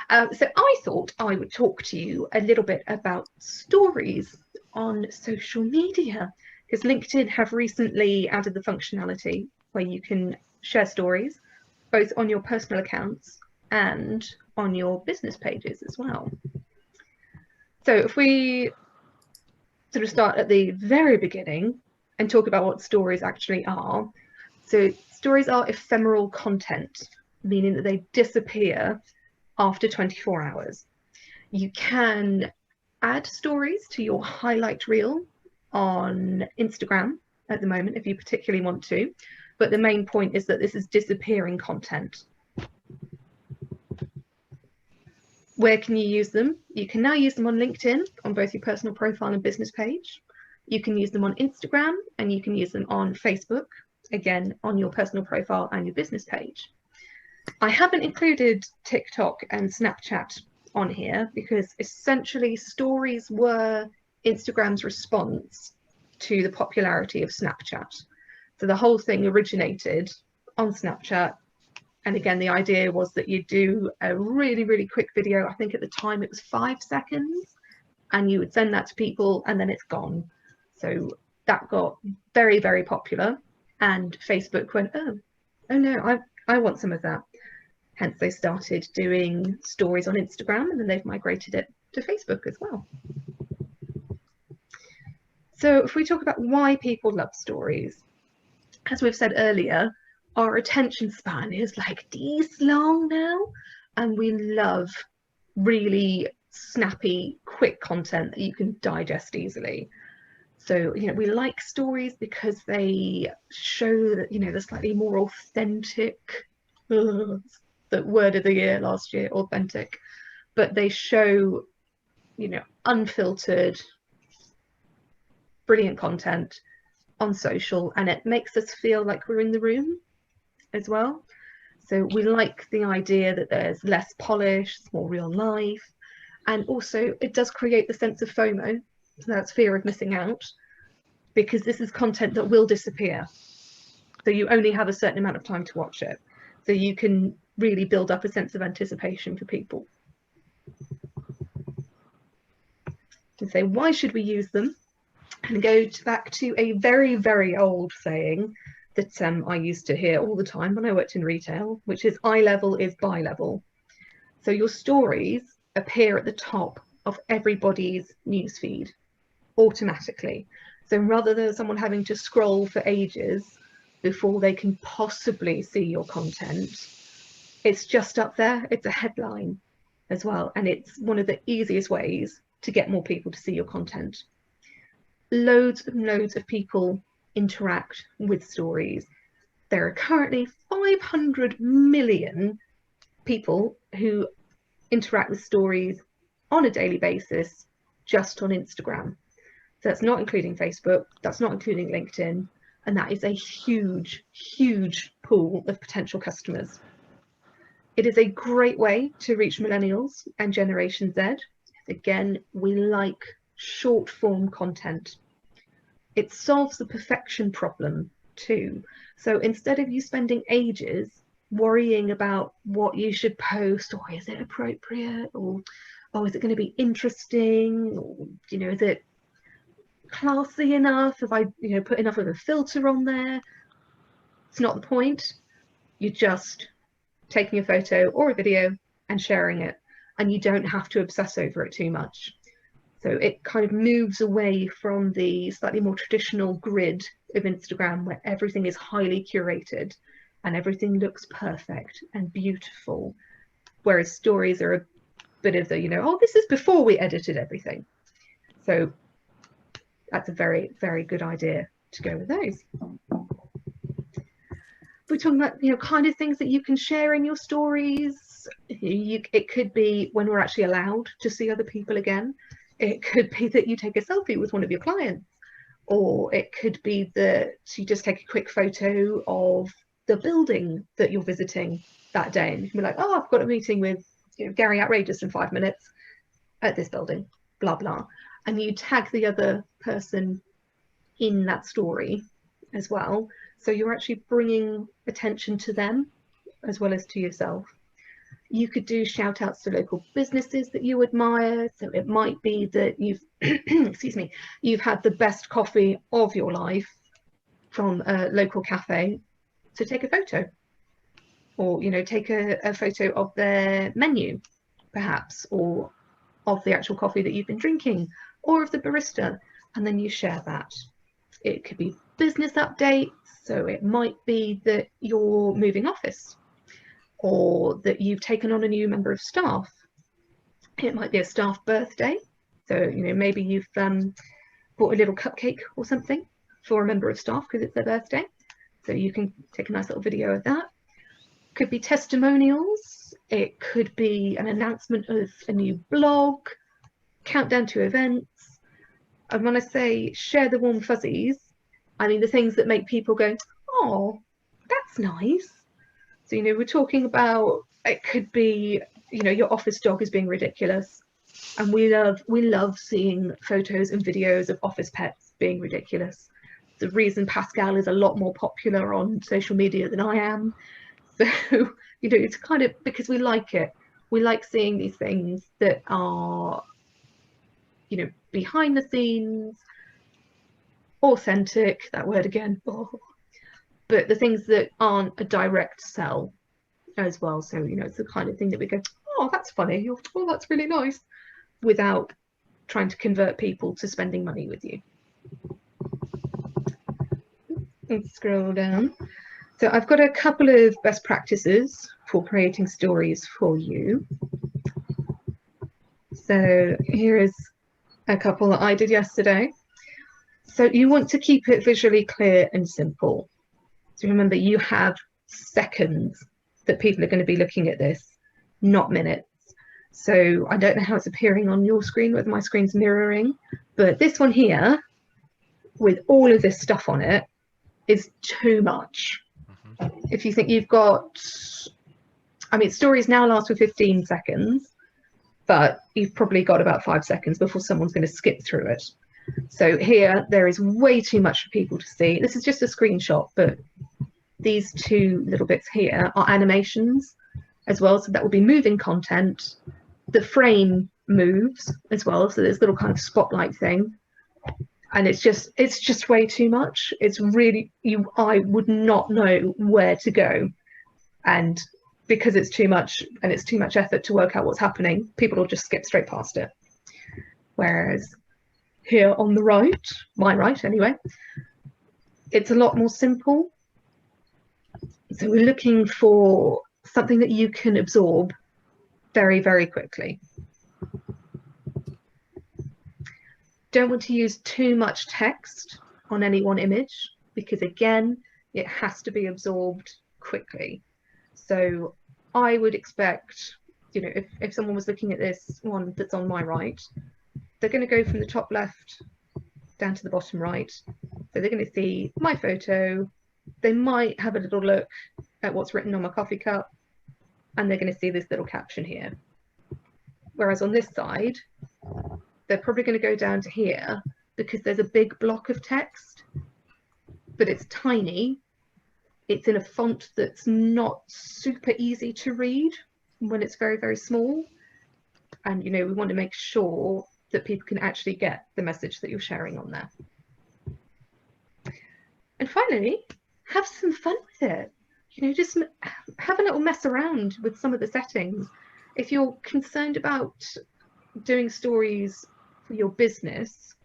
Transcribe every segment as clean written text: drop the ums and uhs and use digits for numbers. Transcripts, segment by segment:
So I thought I would talk to you a little bit about stories on social media, because LinkedIn have recently added the functionality where you can share stories both on your personal accounts and on your business pages as well. So if we sort of start at the very beginning and talk about what stories actually are. So stories are ephemeral content, meaning that they disappear after 24 hours. You can add stories to your highlight reel on Instagram at the moment if you particularly want to, but the main point is that this is disappearing content. Where can you use them? You can now use them on LinkedIn on both your personal profile and business page. You can use them on Instagram, and you can use them on Facebook, again on your personal profile and your business page. I haven't included TikTok and Snapchat on here because essentially stories were Instagram's response to the popularity of Snapchat. So the whole thing originated on Snapchat. And again, the idea was that you do a really, really quick video. I think at the time it was 5 seconds, and you would send that to people and then it's gone. So that got very, very popular. And Facebook went, oh no, I want some of that. Hence they started doing stories on Instagram, and then they've migrated it to Facebook as well. So if we talk about why people love stories, as we've said earlier, our attention span is like this long now, and we love really snappy, quick content that you can digest easily. So, we like stories because they show that, the slightly more authentic, the word of the year last year, authentic, but they show, unfiltered, brilliant content on social, and it makes us feel like we're in the room as well. So we like the idea that there's less polish, it's more real life, and also it does create the sense of FOMO, so that's fear of missing out, because this is content that will disappear. So you only have a certain amount of time to watch it. So you can really build up a sense of anticipation for people. And say, why should we use them? And go back to a very, very old saying that I used to hear all the time when I worked in retail, which is eye level is buy level. So your stories appear at the top of everybody's newsfeed automatically. So rather than someone having to scroll for ages before they can possibly see your content, it's just up there. It's a headline as well, and it's one of the easiest ways to get more people to see your content. Loads and loads of people interact with stories. There are currently 500 million people who interact with stories on a daily basis just on Instagram. So that's not including Facebook, that's not including LinkedIn, and that is a huge, huge pool of potential customers. It is a great way to reach millennials and Generation Z. Again, we like short form content. It solves the perfection problem too. So instead of you spending ages worrying about what you should post, or is it appropriate, or is it going to be interesting, or is it classy enough, if I put enough of a filter on there, it's not the point. You're just taking a photo or a video and sharing it, and you don't have to obsess over it too much. So it kind of moves away from the slightly more traditional grid of Instagram, where everything is highly curated and everything looks perfect and beautiful, whereas stories are a bit of the, oh, this is before we edited everything. So that's a very, very good idea to go with those. We're talking about, kind of things that you can share in your stories. It could be when we're actually allowed to see other people again. It could be that you take a selfie with one of your clients, or it could be that you just take a quick photo of the building that you're visiting that day, and you can be like, oh, I've got a meeting with Gary Outrageous in 5 minutes at this building, blah, blah. And you tag the other person in that story as well. So you're actually bringing attention to them as well as to yourself. You could do shout outs to local businesses that you admire. So it might be that you've, excuse me, you've had the best coffee of your life from a local cafe, so take a photo, or take a photo of their menu perhaps, or of the actual coffee that you've been drinking, or of the barista, and then you share that. It could be business updates, so it might be that you're moving office, or that you've taken on a new member of staff. It might be a staff birthday, so maybe you've bought a little cupcake or something for a member of staff because it's their birthday, so you can take a nice little video of that. Could be testimonials, it could be an announcement of a new blog, countdown to events. And when I say share the warm fuzzies, I mean the things that make people go, oh, that's nice. So we're talking about, it could be your office dog is being ridiculous, and we love seeing photos and videos of office pets being ridiculous. The reason Pascal is a lot more popular on social media than I am. So it's kind of because we like it. We like seeing these things that are behind the scenes, authentic, that word again, but the things that aren't a direct sell as well. So it's the kind of thing that we go, oh, that's funny, oh, that's really nice, without trying to convert people to spending money with you. Let's scroll down. So I've got a couple of best practices for creating stories for you. So here is a couple that I did yesterday. So you want to keep it visually clear and simple. So remember, you have seconds that people are going to be looking at this, not minutes. So I don't know how it's appearing on your screen, whether my screen's mirroring, but this one here, with all of this stuff on it, is too much. If you think you've got, I mean, stories now last for 15 seconds, but you've probably got about 5 seconds before someone's going to skip through it. So here, there is way too much for people to see. This is just a screenshot, but these two little bits here are animations as well. So that will be moving content. The frame moves as well. So there's a little kind of spotlight thing. And it's just way too much. It's really, I would not know where to go. And because it's too much and it's too much effort to work out what's happening, people will just skip straight past it. Whereas here on the right, my right anyway, it's a lot more simple. So we're looking for something that you can absorb very, very quickly. Don't want to use too much text on any one image, because again, it has to be absorbed quickly. So I would expect, if someone was looking at this one that's on my right, they're going to go from the top left down to the bottom right. So they're going to see my photo. They might have a little look at what's written on my coffee cup, and they're going to see this little caption here. Whereas on this side, they're probably going to go down to here because there's a big block of text, but it's tiny. It's in a font that's not super easy to read when it's very, very small. And, we want to make sure that people can actually get the message that you're sharing on there. And finally, have some fun with it. Just have a little mess around with some of the settings. If you're concerned about doing stories for your business,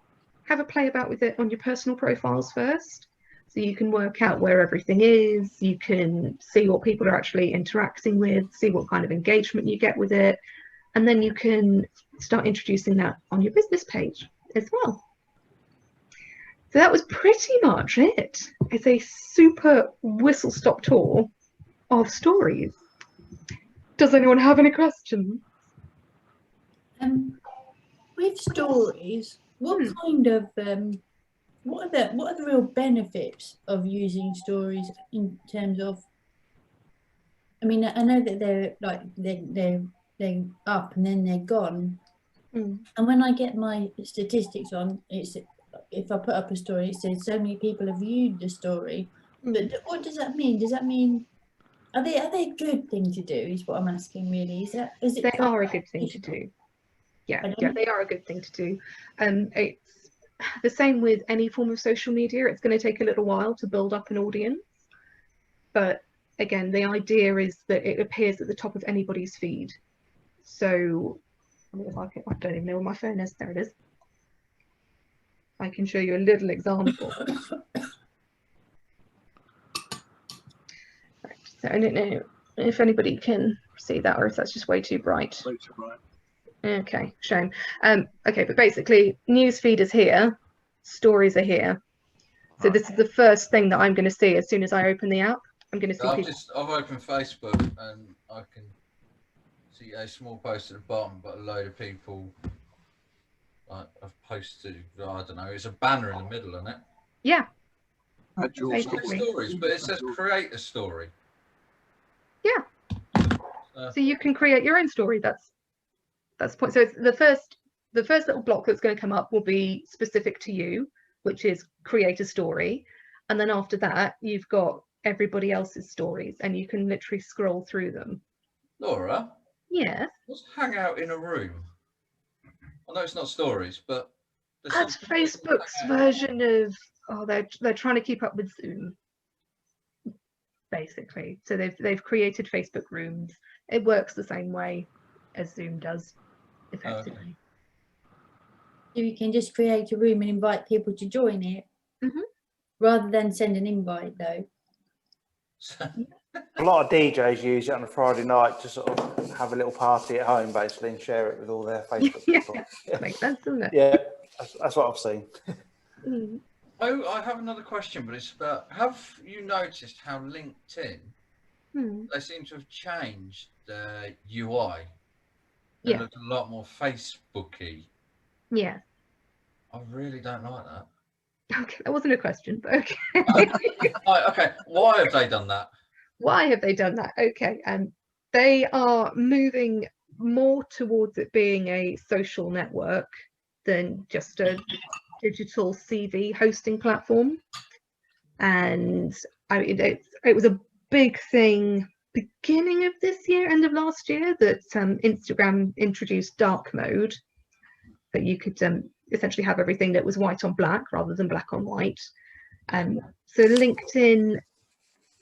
have a play about with it on your personal profiles first, so you can work out where everything is. You can see what people are actually interacting with, see what kind of engagement you get with it, and then you can start introducing that on your business page as well. So that was pretty much it. It's a super whistle-stop tour of stories. Does anyone have any questions? With stories, what kind of what are the real benefits of using stories in terms of? I mean, I know that they're up and then they're gone, and when I get my statistics on, it's if I put up a story, it says so many people have viewed the story. But what does that mean? Does that mean Are they a good thing to do? Is what I'm asking. Really, is it? They are a good thing to do. Yeah, they are a good thing to do. It's the same with any form of social media. It's going to take a little while to build up an audience, but again, the idea is that it appears at the top of anybody's feed. So, I don't even know where my phone is. There it is. I can show you a little example. Right, so I don't know if anybody can see that or if that's just way too bright. Way too bright. Okay, shame. Okay, but basically, newsfeed is here, stories are here. So this is the first thing that I'm going to see as soon as I open the app. I'm going to see I've opened Facebook and I can see a small post at the bottom, but a load of people have posted. I don't know. It's a banner in the middle, isn't it? Yeah. Basically. Stories, but it says create a story. Yeah. So you can create your own story. That's the point. So it's the first little block that's going to come up will be specific to you, which is create a story, and then after that you've got everybody else's stories, and you can literally scroll through them. Laura. Yes. Let's hang out in a room. I know it's not stories, but that's Facebook's version of they're trying to keep up with Zoom, basically. So they've created Facebook rooms. It works the same way as Zoom does, effectively. Okay. So you can just create a room and invite people to join it, rather than send an invite, though. A lot of DJs use it on a Friday night to sort of have a little party at home, basically, and share it with all their Facebook people. Yeah. Makes sense, doesn't it? Yeah, that's what I've seen. Oh, I have another question, but it's about, have you noticed how LinkedIn, they seem to have changed their UI? They look a lot more Facebooky. Yeah. I really don't like that. Okay, that wasn't a question, but okay. Okay, why have they done that? Why have they done that? Okay, they are moving more towards it being a social network than just a digital CV hosting platform. And I mean, it was a big thing beginning of this year, end of last year, that Instagram introduced dark mode, that you could essentially have everything that was white on black rather than black on white. So LinkedIn,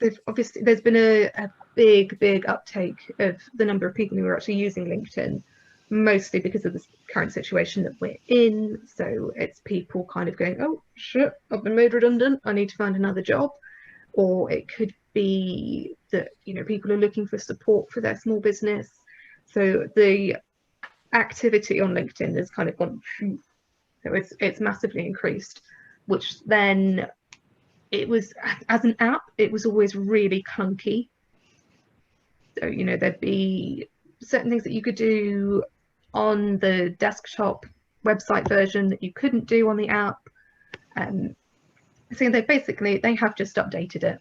there's been a big uptake of the number of people who are actually using LinkedIn, mostly because of the current situation that we're in. So it's people kind of going, oh shit, I've been made redundant, I need to find another job. Or it could be that, you know, people are looking for support for their small business. So the activity on LinkedIn has kind of gone, so it's massively increased, which then it was, as an app, it was always really clunky. So, you know, there'd be certain things that you could do on the desktop website version that you couldn't do on the app. So they have just updated it.